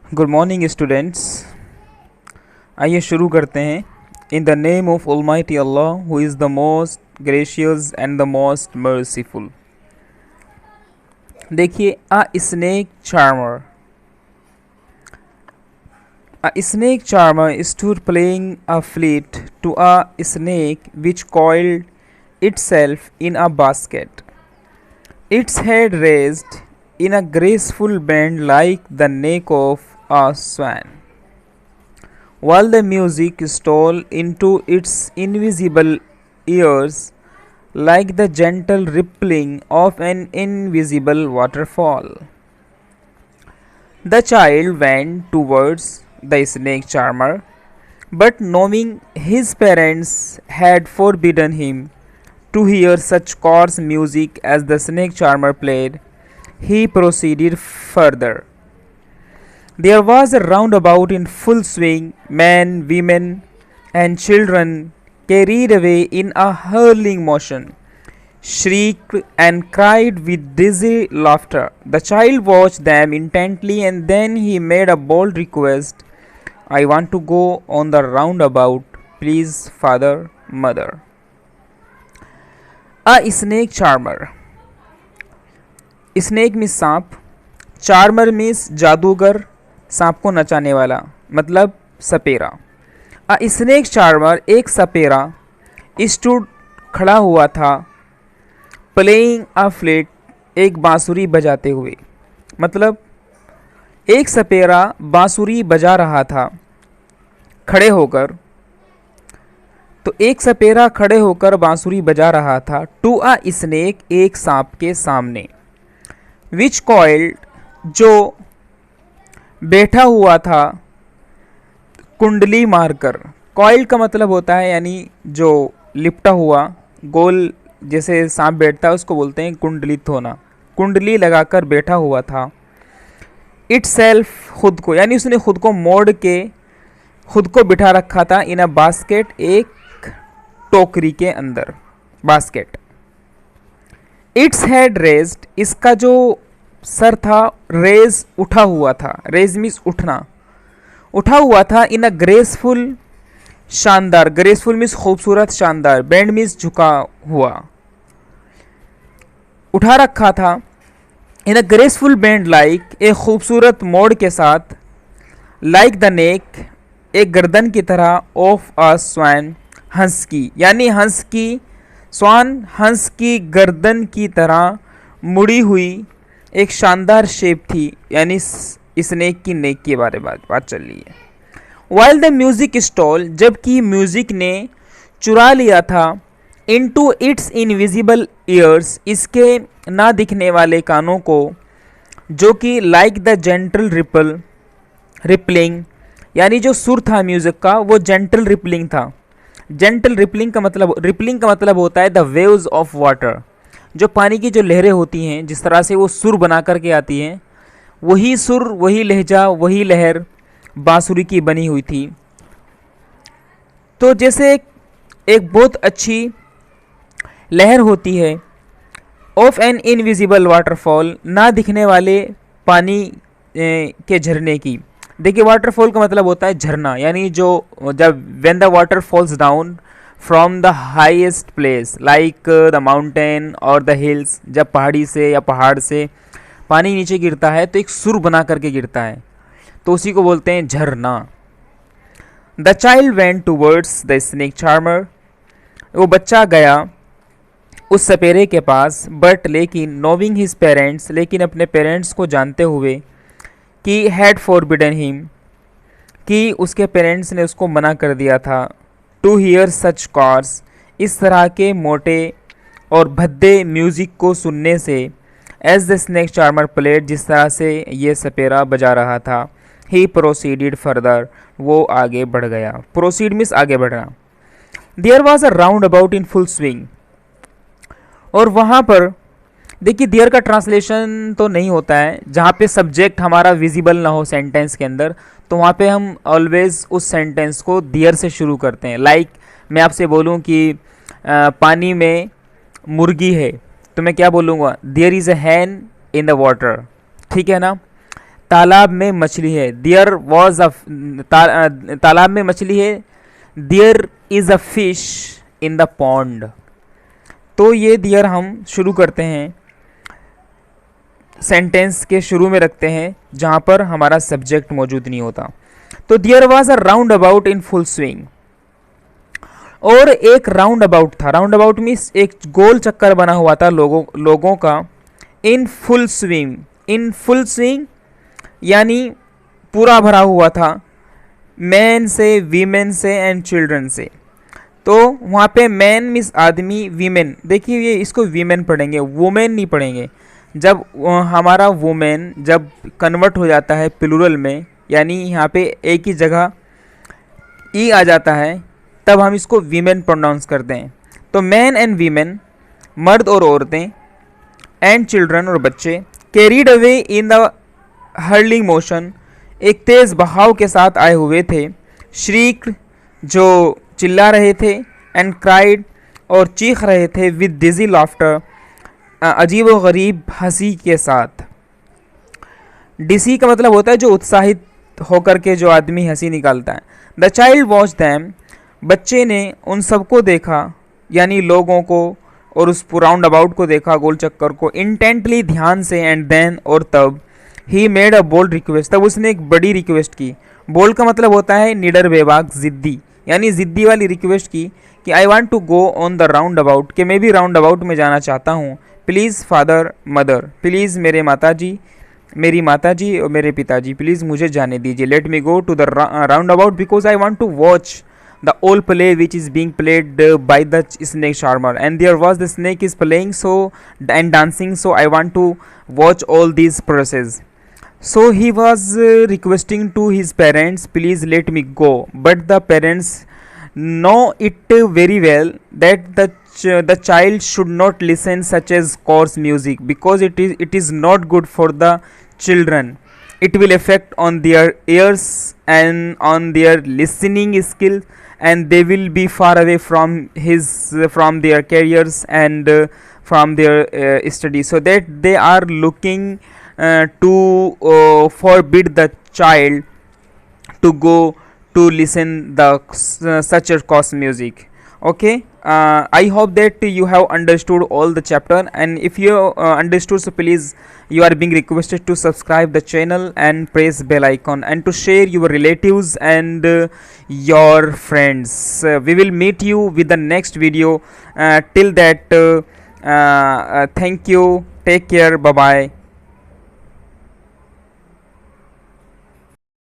Good morning students. आइए शुरू करते हैं। In the name of almighty Allah who is the most gracious and the most merciful. देखिए, a snake charmer stood playing a flute to a snake which coiled itself in a basket, its head raised in a graceful bend like the neck of a swan. While the music stole into its invisible ears like the gentle rippling of an invisible waterfall. The child went towards the snake charmer, but knowing his parents had forbidden him to hear such coarse music as the snake charmer played, he proceeded further. There was a roundabout in full swing. Men, women, and children, carried away in a hurling motion, shrieked and cried with dizzy laughter. The child watched them intently and then he made a bold request. I want to go on the roundabout, please, father, mother. A snake charmer. Snake means सांप, charmer means जादूगर, सांप को नचाने वाला, मतलब सपेरा। अ snake charmer, एक सपेरा, stood खड़ा हुआ था, प्लेइंग अ फ्लेट, एक बांसुरी बजाते हुए, मतलब एक सपेरा बांसुरी बजा रहा था खड़े होकर। तो एक सपेरा खड़े होकर बांसुरी बजा रहा था टू अ स्नेक, एक सांप के सामने, विच कॉइल्ड, जो बैठा हुआ था कुंडली मारकर। कॉइल्ड का मतलब होता है यानी जो लिपटा हुआ, गोल जैसे सांप बैठता है उसको बोलते हैं कुंडलित होना। कुंडली लगाकर बैठा हुआ था। इट सेल्फ, खुद को, यानी उसने खुद को मोड़ के खुद को बिठा रखा था इन अ बास्केट, एक टोकरी के अंदर, बास्केट। इट्स हेड रेज्ड, इसका जो सर था रेज उठा हुआ था, रेज मीन्स उठना, उठा हुआ था इन अ ग्रेसफुल, शानदार, ग्रेसफुल मीन्स खूबसूरत, शानदार, बैंड मीन्स झुका हुआ, उठा रखा था इन अ ग्रेसफुल बैंड लाइक, एक खूबसूरत मोड़ के साथ, लाइक द नेक, एक गर्दन की तरह, ऑफ अ स्वैन, हंस की, यानी हंस की, स्वान हंस की गर्दन की तरह मुड़ी हुई एक शानदार शेप थी, यानी स्नेक की नेक के बारे में बात चल रही है। वाइल द म्यूजिक स्टॉल, जबकि म्यूजिक ने चुरा लिया था, इनटू इट्स इनविजिबल ईयर्स, इसके ना दिखने वाले कानों को, जो कि लाइक द जेंटल रिपलिंग, यानी जो सुर था म्यूजिक का वो जेंटल रिपलिंग था। जेंटल रिपलिंग का मतलब होता है द वेव्स ऑफ वाटर, जो पानी की जो लहरें होती हैं, जिस तरह से वो सुर बना करके आती हैं, वही सुर, वही लहजा, वही लहर बांसुरी की बनी हुई थी। तो जैसे एक बहुत अच्छी लहर होती है, ऑफ एन इनविजिबल वाटरफॉल, ना दिखने वाले पानी के झरने की। देखिए, वाटरफॉल का मतलब होता है झरना, यानी जो जब when the water falls down from the highest place like the mountain और द हिल्स, जब पहाड़ी से या पहाड़ से पानी नीचे गिरता है तो एक सुर बना करके गिरता है, तो उसी को बोलते हैं झरना। The child went towards the snake charmer, वो बच्चा गया उस सपेरे के पास, बट लेकिन नोविंग हिज पेरेंट्स, लेकिन अपने पेरेंट्स को जानते हुए, कि हैड फॉरबिडन हिम, कि उसके पेरेंट्स ने उसको मना कर दिया था, टू हियर सच कॉर्स, इस तरह के मोटे और भद्दे म्यूज़िक को सुनने से, as the snake charmer played, जिस तरह से ये सपेरा बजा रहा था। ही प्रोसीडेड फर्दर, वो आगे बढ़ गया। प्रोसीड मीन्स आगे बढ़ना। There was a round about in full swing, और वहाँ पर देखिए, देयर का ट्रांसलेशन तो नहीं होता है, जहाँ पे सब्जेक्ट हमारा विजिबल ना हो सेंटेंस के अंदर, तो वहाँ पे हम ऑलवेज उस सेंटेंस को देयर से शुरू करते हैं। लाइक मैं आपसे बोलूँ कि पानी में मुर्गी है, तो मैं क्या बोलूँगा, there is a hen in the water, ठीक है ना। तालाब में मछली है। देयर वॉज अ तालाब में मछली है। There is a fish in the pond. तो ये देयर हम शुरू करते हैं, सेंटेंस के शुरू में रखते हैं जहाँ पर हमारा सब्जेक्ट मौजूद नहीं होता। तो there was a round about in full swing. और एक राउंड अबाउट था। राउंड अबाउट मीन्स एक गोल चक्कर बना हुआ था लोगों का। In full swing, in full swing यानी पूरा भरा हुआ था, मैन से, वीमेन से एंड चिल्ड्रन से। तो वहाँ पे मैन मीन्स आदमी, वीमेन, देखिए ये इसको वीमेन पढ़ेंगे, वुमेन नहीं पढ़ेंगे। जब हमारा वुमेन जब कन्वर्ट हो जाता है प्लूरल में, यानी यहाँ पे एक ही जगह ई आ जाता है, तब हम इसको वीमेन प्रोनाउंस करते हैं। तो मैन एंड वीमेन, मर्द और औरतें, एंड चिल्ड्रन और बच्चे, carried away in the hurling motion, एक तेज़ बहाव के साथ आए हुए थे। श्रीक, जो चिल्ला रहे थे, एंड क्राइड, और चीख रहे थे, विद डिजी लाफ्टर, अजीब व गरीब हंसी के साथ। डिसी का मतलब होता है जो उत्साहित होकर के जो आदमी हंसी निकालता है। द चाइल्ड वॉच दैम, बच्चे ने उन सबको देखा, यानी लोगों को और उस राउंड अबाउट को देखा, गोल चक्कर को, इंटेंटली, ध्यान से, एंड देन, और तब, he made a bold request, तब उसने एक बड़ी रिक्वेस्ट की। बोल्ड का मतलब होता है निडर, बेबाक, ज़िद्दी, यानी ज़िद्दी वाली रिक्वेस्ट की कि I want to go on the round about, कि मैं भी राउंड अबाउट में जाना चाहता हूँ। प्लीज़ फादर मदर, प्लीज़ मेरे माताजी, मेरी माताजी और मेरे पिताजी, प्लीज़ मुझे जाने दीजिए। Let me go to the round about because I want to watch the old play which is being played by the snake charmer, and there was the snake is playing so and dancing, so I want to watch all these process. So he was requesting to his parents, please let me go, but the parents know it very well that the child should not listen such as coarse music because it is not good for the children. It will affect on their ears and on their listening skills, and they will be far away from their careers and from their studies, so that they are looking to forbid the child to go to listen the such a coarse music. Okay, I hope that you have understood all the chapter, and if you understood, so please, you are being requested to subscribe the channel and press bell icon, and to share your relatives and your friends. We will meet you with the next video. Till that, thank you, take care, bye bye.